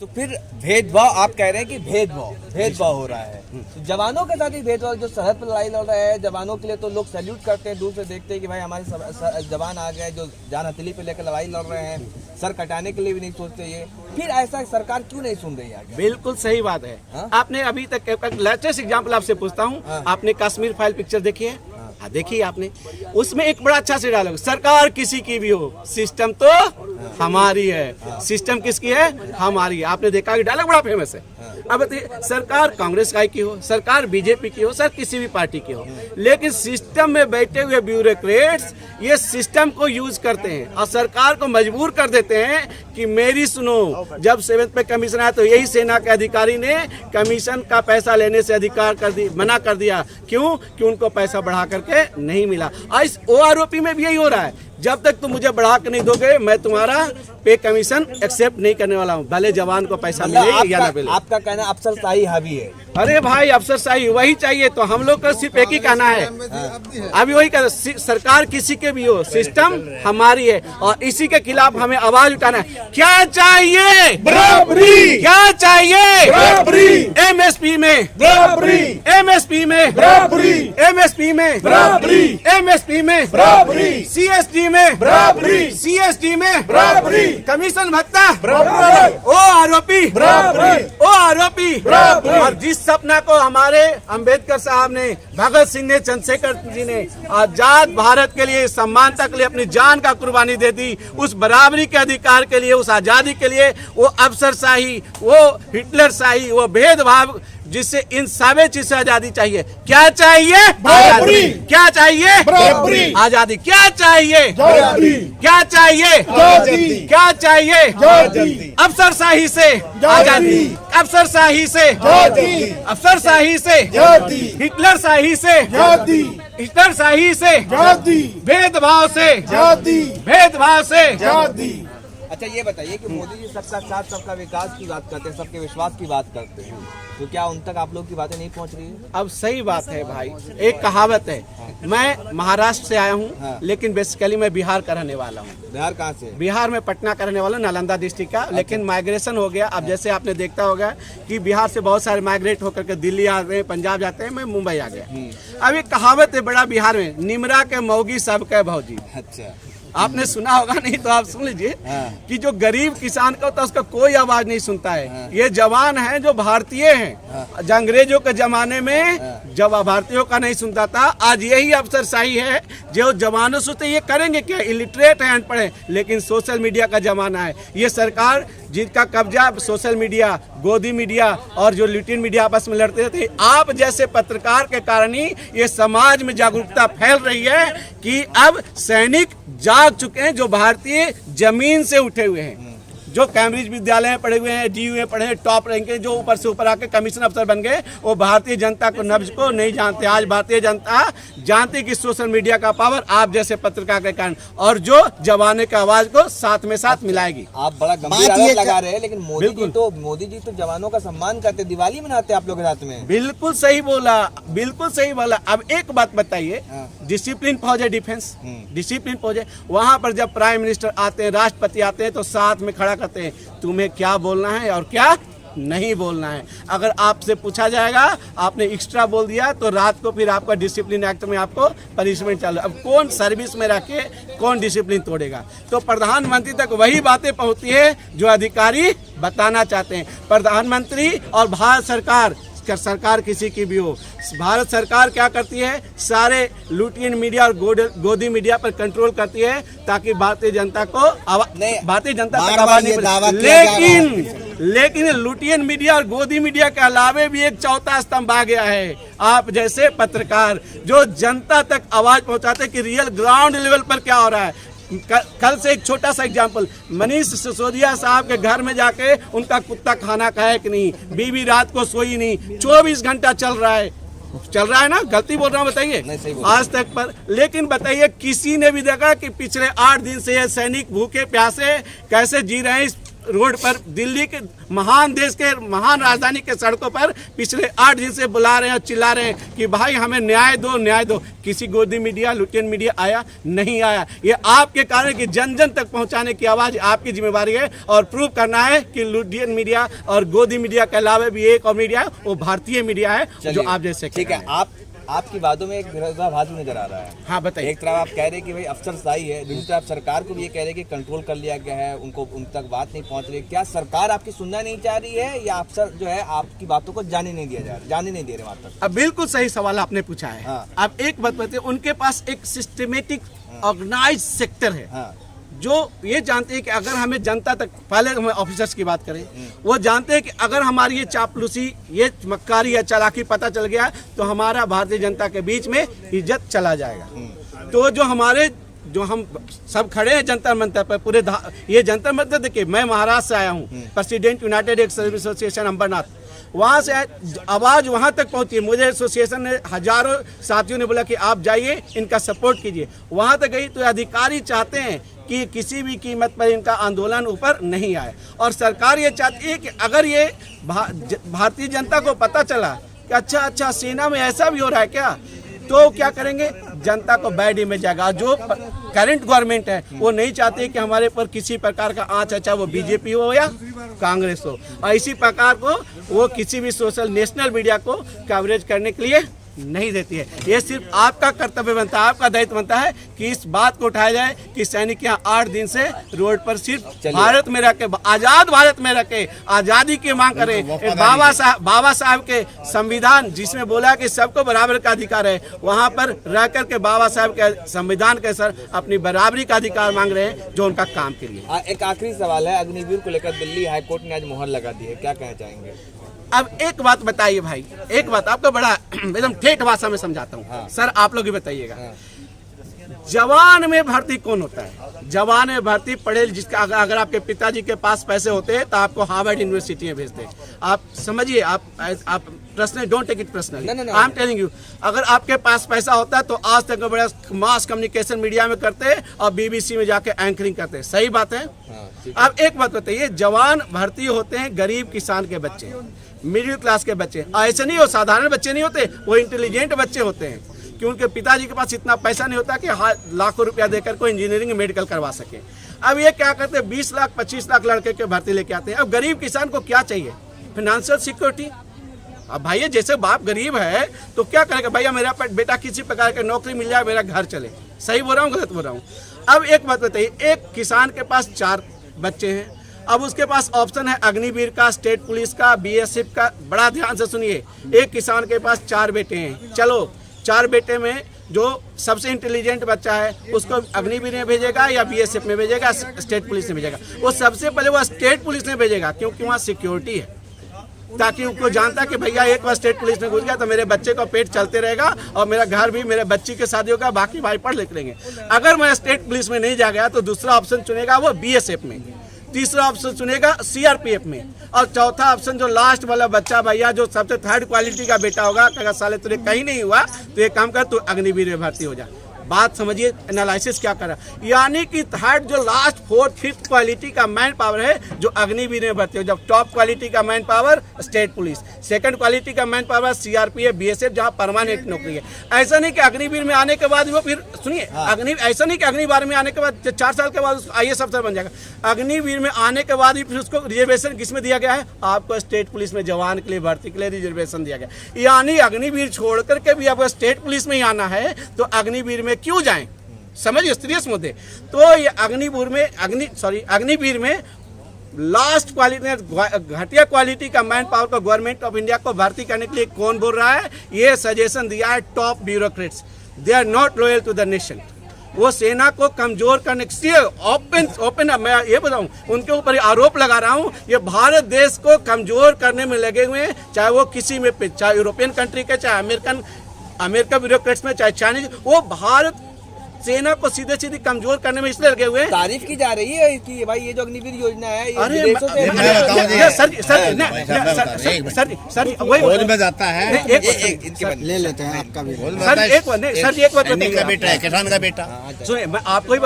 तो फिर भेदभाव आप कह रहे हैं कि भेदभाव हो रहा है। तो जवानों के साथ ही भेदभाव, जो सरहद पर लड़ाई लड़ रहे हैं जवानों के लिए तो लोग सैल्यूट करते हैं, दूर से देखते हैं कि भाई हमारे जवान आ गए जो जान हथेली पे लेकर लड़ाई लड़ रहे हैं, सर कटाने के लिए भी नहीं सोचते ये। फिर ऐसा सरकार क्यों नहीं सुन रही है? बिल्कुल सही बात है। आपने अभी तक लेटेस्ट एग्जाम्पल आपसे पूछता हूँ, आपने कश्मीर फाइल पिक्चर देखी है? हाँ देखिए आपने, उसमें एक बड़ा अच्छा से डायलॉग, सरकार किसी की भी हो सिस्टम तो हमारी है। सिस्टम किसकी है? हमारी है। आपने देखा कि डायलॉग बड़ा फेमस है। अब सरकार कांग्रेस की हो, सरकार बीजेपी की हो, सर किसी भी पार्टी की हो, लेकिन सिस्टम में बैठे हुए ब्यूरोक्रेट्स ये सिस्टम को यूज करते हैं और सरकार को मजबूर कर देते हैं कि मेरी सुनो। जब 7th पे कमीशन आया तो यही सेना के अधिकारी ने कमीशन का पैसा लेने से मना कर दिया। क्यों? कि उनको पैसा बढ़ा करके नहीं मिला। इस OROP में भी यही हो रहा है, जब तक तुम मुझे बढ़ा के नहीं दोगे मैं तुम्हारा पे कमीशन एक्सेप्ट नहीं करने वाला हूँ, भले जवान को पैसा मिले या ना मिले। आपका कहना अफसरशाही हावी है। अरे भाई अफसरशाही वही चाहिए, तो हम लोग का सिर्फ एक ही कहना है, अभी वही कहना, सरकार किसी के भी हो सिस्टम हमारी है और इसी के खिलाफ हमें आवाज उठाना है। क्या चाहिए? बराबरी। क्या चाहिए? बराबरी। MSP में बराबरी। MSP में बराबरी। MSP में बराबरी। MSP में बराबरी। CSD में बराबरी। CSD में बराबरी। कमीशन भत्ता बराबरी। OROP बराबरी। OROP बराबरी। और जिस सपना को हमारे अंबेडकर साहब ने, भगत सिंह ने, चंद्रशेखर जी ने आजाद भारत के लिए, समानता के लिए अपनी जान का कुर्बानी दे दी, उस बराबरी के अधिकार के लिए, उस आजादी के लिए, वो अफसरशाही, वो हिटलरशाही, वो भेदभाव जिससे इन सारे चीज से आजादी चाहिए। क्या चाहिए? बराबरी। क्या चाहिए? बराबरी। आजादी। क्या चाहिए? आजादी। क्या चाहिए? आजादी। क्या चाहिए? आजादी। अफसरशाही से आजादी, अफसरशाही से आजादी। अफसरशाही से आजादी। हिटलरशाही से आजादी। हिटलरशाही से आजादी। भेदभाव से आजादी। भेदभाव से आजादी। अच्छा ये बताइए कि मोदी जी सबका साथ सबका विकास की बात करते हैं, सबके विश्वास की बात करते हैं, तो क्या उन तक आप लोग की बातें नहीं पहुंच रही है? अब सही बात है भाई, एक कहावत है, मैं महाराष्ट्र से आया हूँ लेकिन बेसिकली मैं बिहार का रहने वाला हूँ। बिहार कहाँ से? बिहार में पटना का रहने वाला हूँ, नालंदा डिस्ट्रिक्ट का, लेकिन माइग्रेशन हो गया। अब जैसे आपने देखता होगा कि बिहार से बहुत सारे माइग्रेट होकर के दिल्ली आ गए, पंजाब जाते हैं, मैं मुंबई आ गया। अब एक कहावत है बड़ा बिहार में, निमरा के मौगी सबके भौजी। अच्छा, आपने सुना होगा, नहीं तो आप सुन लीजिए कि जो गरीब किसान का होता है उसका कोई आवाज नहीं सुनता है। ये जवान है जो भारतीय हैं, जो अंग्रेजों के जमाने में जब भारतीयों का नहीं सुनता था, आज यही अफसरशाही है जो जवानों से ये करेंगे क्या? इलिटरेट है, अनपढ़ है, लेकिन सोशल मीडिया का जमाना है। ये सरकार जिनका कब्जा सोशल मीडिया, गोदी मीडिया और जो लिटिन मीडिया आपस में लड़ते थे, आप जैसे पत्रकार के कारण ही ये समाज में जागरूकता फैल रही है कि अब सैनिक जाग चुके हैं जो भारतीय जमीन से उठे हुए हैं, जो कैम्ब्रिज विद्यालय में पढ़े हुए हैं, DU में पढ़े हैं, टॉप रैंक के, जो ऊपर से ऊपर आके कमीशन अफसर बन गए, वो भारतीय जनता को, नब्ज को नहीं जानते। आज भारतीय जनता जानती कि सोशल मीडिया का पावर आप जैसे पत्रकार के कारण, और जो जवानों की आवाज को साथ में साथ मिलाएगी। आप बड़ा गंभीर आरोप लगा रहे हैं, लेकिन मोदी जी तो जवानों का सम्मान करते, दिवाली मनाते आप लोग के साथ में। बिल्कुल सही बोला, बिल्कुल सही बोला। अब एक बात बताइए, डिसिप्लिन फौज है, डिफेंस डिसिप्लिन फौज है, वहां पर जब प्राइम मिनिस्टर आते हैं, राष्ट्रपति आते हैं, तो साथ में खड़ा करते हैं, तुम्हें क्या बोलना है और क्या नहीं बोलना है। अगर आपसे पूछा जाएगा आपने एक्स्ट्रा बोल दिया तो रात को फिर आपका डिसिप्लिन एक्ट में आपको पनिशमेंट चल। अब कौन सर्विस में रख के कौन डिसिप्लिन तोड़ेगा? तो प्रधानमंत्री तक वही बातें पहुंचती है जो अधिकारी बताना चाहते हैं। प्रधानमंत्री और भारत सरकार किसी की भी हो, भारत सरकार क्या करती है, सारे लुटियन मीडिया और गोदी मीडिया पर कंट्रोल करती है ताकि भारतीय जनता को भारतीय जनता तक आवाज नहीं। लेकिन लुटियन मीडिया और गोदी मीडिया के अलावे भी एक चौथा स्तंभ आ गया है, आप जैसे पत्रकार जो जनता तक आवाज पहुंचाते हैं कि रियल ग्राउंड लेवल पर क्या हो रहा है। कल से एक छोटा सा एग्जाम्पल, मनीष सिसोदिया साहब के घर में जाके उनका कुत्ता खाना खाया कि नहीं, बीवी रात को सोई नहीं, 24 घंटा चल रहा है ना, गलती बोल रहा हूँ बताइए आज तक पर। लेकिन बताइए किसी ने भी देखा कि पिछले 8 दिन से ये सैनिक भूखे प्यासे कैसे जी रहे हैं इस रोड पर, दिल्ली के महान देश के महान राजधानी के सड़कों पर पिछले 8 दिन से बुला रहे हैं और चिल्ला रहे हैं कि भाई हमें न्याय दो, न्याय दो। किसी गोदी मीडिया, लुटेन मीडिया आया नहीं आया। ये आपके कारण कि जन जन तक पहुंचाने की आवाज आपकी जिम्मेवारी है और प्रूव करना है कि लुटेन मीडिया और गोदी मीडिया के अलावा भी एक और मीडिया है, वो भारतीय मीडिया है जो आप जैसे। ठीक है, आपकी बातों में एक विरोधाभास भी नजर आ रहा है। हाँ बताइए। एक तरफ आप कह रहे हैं कि भाई अफसरशाही है, दूसरी तरफ सरकार को भी ये कह रहे हैं कि कंट्रोल कर लिया गया है, उनको उन तक बात नहीं पहुंच रही। क्या सरकार आपकी सुनना नहीं चाह रही है या अफसर जो है आपकी बातों को जाने नहीं दे रहे वहां तक? अब बिल्कुल सही सवाल आपने पूछा है। हाँ। अब एक बात बताइए, उनके पास एक सिस्टमेटिक ऑर्गेनाइज सेक्टर है। हाँ। जो ये जानते हैं कि अगर हमें जनता तक, पहले हम ऑफिसर्स की बात करें, वो जानते हैं कि अगर हमारी ये चापलूसी, ये मक्कारी या चालाकी पता चल गया तो हमारा भारतीय जनता के बीच में इज्जत चला जाएगा। तो जो हम सब खड़े हैं जंतर मंतर पर, पूरे ये जंतर मंतर देखिए, मैं महाराष्ट्र से आया हूँ, president united ex service association Ambernath, वहाँ से आवाज़ वहाँ तक पहुँची। मुझे एसोसिएशन ने हजारों साथियों ने बोला कि आप जाइए, इनका सपोर्ट कीजिए। वहाँ तक गई तो अधिकारी चाहते हैं कि किसी भी कीमत पर इनका आंदोलन ऊपर नहीं आए, और सरकार ये चाहती है कि अगर ये भारतीय जनता को पता चला कि अच्छा सेना में ऐसा भी हो रहा है क्या, तो क्या करेंगे, जनता को बैड इमेज जाएगा। जो करंट गवर्नमेंट है वो नहीं चाहती कि हमारे पर किसी प्रकार का आंच, चाहे वो बीजेपी हो या कांग्रेस हो, और इसी प्रकार को वो किसी भी सोशल नेशनल मीडिया को कवरेज करने के लिए नहीं देती है। ये सिर्फ आपका कर्तव्य बनता है, आपका दायित्व बनता है कि इस बात को उठाया जाए कि सैनिक यहाँ 8 दिन से रोड पर सिर्फ भारत में रह के, आजाद भारत में रह के आजादी की मांग करें। बाबा साहब के संविधान जिसमें बोला कि सबको बराबर का अधिकार है, वहाँ पर रह कर के बाबा साहब के संविधान के सर अपनी बराबरी का अधिकार मांग रहे हैं, जो उनका काम के लिए। एक आखिरी सवाल है, अग्निवीर को लेकर दिल्ली हाईकोर्ट ने आज मुहर लगा दी है, क्या कहना चाहेंगे? अब एक बात बताइए भाई, एक बात आपको बड़ा एकदम ठेठ भाषा में समझाता हूँ। हाँ। सर आप लोग भी बताइएगा। हाँ। जवान में भर्ती कौन होता है? जवान में भर्ती पढ़े, जिसका अगर आपके पिताजी के पास पैसे होते हैं तो आपको हार्वर्ड यूनिवर्सिटी में भेजते हैं। आप समझिए, आप personal, don't take it personally, I am telling you, अगर आपके पास पैसा होता है तो आज तक बड़ा मास कम्युनिकेशन मीडिया में करते हैं और बीबीसी में जाके एंकरिंग करते हैं। सही बात है। हाँ, अब एक बात बताइए, जवान भर्ती होते हैं गरीब किसान के बच्चे, मिडिल क्लास के बच्चे। ऐसे नहीं हो, साधारण बच्चे नहीं होते, वो इंटेलिजेंट बच्चे होते हैं कि उनके पिताजी के पास इतना पैसा नहीं होता कि लाखों रुपया देकर कोई इंजीनियरिंग मेडिकल करवा सके। अब ये क्या करते हैं, 20 लाख 25 लाख लड़के के भर्ती लेके आते हैं। अब गरीब किसान को क्या चाहिए? Financial security. अब भाई जैसे बाप गरीब है तो क्या करेगा, भैया मेरा बेटा किसी प्रकार की नौकरी मिल जाए, मेरा घर चले। सही बोल रहा हूँ, गलत बोल रहा हूँ? अब एक बात बताइए, एक किसान के पास 4 बच्चे हैं, अब उसके पास ऑप्शन है अग्निवीर का, स्टेट पुलिस का, बीएसएफ का। बड़ा ध्यान से सुनिए, एक किसान के पास 4 बेटे हैं, चलो 4 बेटे में जो सबसे इंटेलिजेंट बच्चा है उसको अग्निवीर में भेजेगा या बीएसएफ में भेजेगा, स्टेट पुलिस में भेजेगा? वो सबसे पहले वो स्टेट पुलिस में भेजेगा, क्योंकि वहाँ सिक्योरिटी है, ताकि उनको जानता कि भैया एक बार स्टेट पुलिस में घुस गया तो मेरे बच्चे का पेट चलते रहेगा और मेरा घर भी, मेरे बच्ची के शादी होगा, बाकी भाई पढ़ लिख लेंगे। अगर मैं स्टेट पुलिस में नहीं जा गया तो दूसरा ऑप्शन चुनेगा वो बीएसएफ में, तीसरा ऑप्शन चुनेगा सीआरपीएफ में, और चौथा ऑप्शन जो लास्ट वाला बच्चा भैया जो सबसे 3rd क्वालिटी का बेटा होगा, अगर साले तुझे कहीं नहीं हुआ तो एक काम कर, तू अग्निवीर में भर्ती हो जा। बात समझिए, एनालिसिस क्या कर रहा है, यानी कि 3rd जो लास्ट 4th 5th क्वालिटी का मैन पावर है जो अग्निवीर में भर्ती हो। जब टॉप क्वालिटी का man power state police, 2nd quality का मैन पावर सीआरपीएफ बीएसएफ, जहां परमानेंट नौकरी है। ऐसा नहीं कि अग्निवीर में आने के बाद वो फिर सुनिए, ऐसा नहीं कि अग्निवीर में आने के बाद 4 साल के बाद आईएएस अफसर बन जाएगा। अग्निवीर में आने के बाद भी फिर उसको रिजर्वेशन किसमें दिया गया है? आपको स्टेट पुलिस में जवान के लिए भर्ती के लिए रिजर्वेशन दिया गया। यानी अग्निवीर छोड़ करके भी आपको स्टेट पुलिस में ही आना है तो अग्निवीर में क्यों जाएं? समझिए, सीरियस मुद्दे। तो ये अग्निवीर में लास्ट क्वालिटी, घटिया क्वालिटी का मैन पावर को गवर्नमेंट ऑफ इंडिया को भर्ती करने के लिए कौन बोल रहा है? ये सजेशन दिया है top bureaucrats. They are not loyal to the nation. वो सेना को कमजोर करने के लिए ओपन मैं ये बताऊं, उनके ऊपर आरोप लगा रहा हूं, ये भारत देश को कमजोर करने में लगे हुए हैं, चाहे वो किसी में, चाहे यूरोपियन कंट्री के, चाहे अमेरिका ब्यूरोक्रेट्स में, चाहे चाइनीज, वो भारत सेना को सीधे सीधे कमजोर करने में इसलिए लगे हुए हैं। तारीफ की जा रही है कि भाई ये जो अग्निवीर योजना है, बोल में जाता है, ले लेते हैं आपका भी सर, एक बात, किसान का बेटा, सुनिए, मैं आपको ही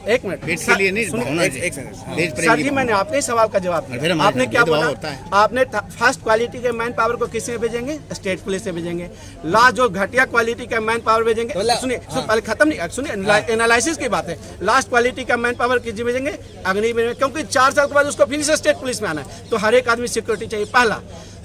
एक मिनट पेट के लिए नहीं, सुनिए, भावना एक से। सेकंड देश सर प्रेमी जी मैंने आपने ही सवाल का जवाब फिर दिया। हमारे आपने क्या भेदभाव बोला? होता है। आपने फर्स्ट क्वालिटी के मैन पावर को किससे भेजेंगे? स्टेट पुलिस से भेजेंगे। लास्ट जो घटिया क्वालिटी का मैन पावर भेजेंगे, तो सुनिए पहले खत्म नहीं, सुनिए एनालिसिस की बात है। लास्ट क्वालिटी का मैन पावर किस भेजेंगे? अग्निवीर में, क्योंकि 4 साल के बाद उसको फिर से स्टेट पुलिस में आना है, तो हर एक आदमी सिक्योरिटी चाहिए पहला।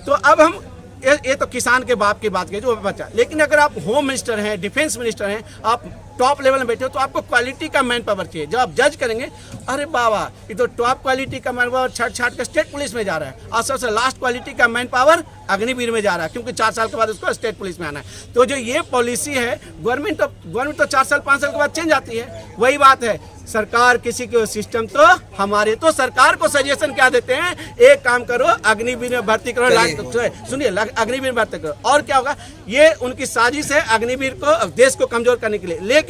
तो अब हम ये तो किसान के बाप की बात की जो बच्चा, लेकिन अगर आप होम मिनिस्टर हैं, डिफेंस मिनिस्टर हैं, आप टॉप लेवल में बैठे हो, तो आपको क्वालिटी का मैन पावर चाहिए। जब आप जज करेंगे, अरे बाबा ये तो टॉप क्वालिटी का मैन पावर छाट छाट के स्टेट पुलिस में जा रहा है, और सबसे लास्ट क्वालिटी का मैन पावर अग्निवीर में जा रहा है, क्योंकि 4 साल के बाद उसको स्टेट पुलिस में आना है। तो जो ये पॉलिसी है, गवर्नमेंट तो 4 साल 5 साल के बाद चेंज आती है। वही बात है, सरकार किसी के सिस्टम तो हमारे, तो सरकार को सजेशन क्या देते हैं? एक काम करो, अग्निवीर में भर्ती करो, सुनिए अग्निवीर में भर्ती करो, और क्या होगा? ये उनकी साजिश है अग्निवीर को, देश को कमजोर करने के लिए।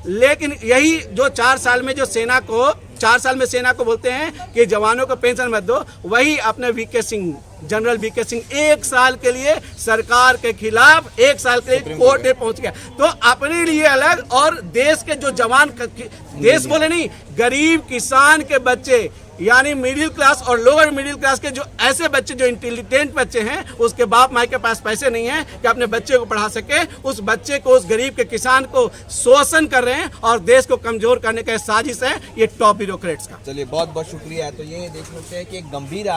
लेकिन यही जो 4 साल में जो सेना को बोलते हैं कि जवानों को पेंशन मत दो, वही अपने V K Singh, general V K Singh 1 साल के लिए सरकार के खिलाफ 1 साल के लिए कोर्ट में पहुंच गया। तो अपने लिए अलग, और देश के जो जवान, देश बोले नहीं, गरीब किसान के बच्चे, यानी मिडिल क्लास और लोअर मिडिल क्लास के जो ऐसे बच्चे जो इंटेलिजेंट बच्चे हैं, उसके बाप माई के पास पैसे नहीं है कि अपने बच्चे को पढ़ा सके, उस बच्चे को, उस गरीब के किसान को शोषण कर रहे हैं, और देश को कमजोर करने का साजिश है ये टॉप ब्यूरोक्रेट्स का। चलिए बहुत बहुत शुक्रिया। तो ये देख सकते हैं कि एक गंभीर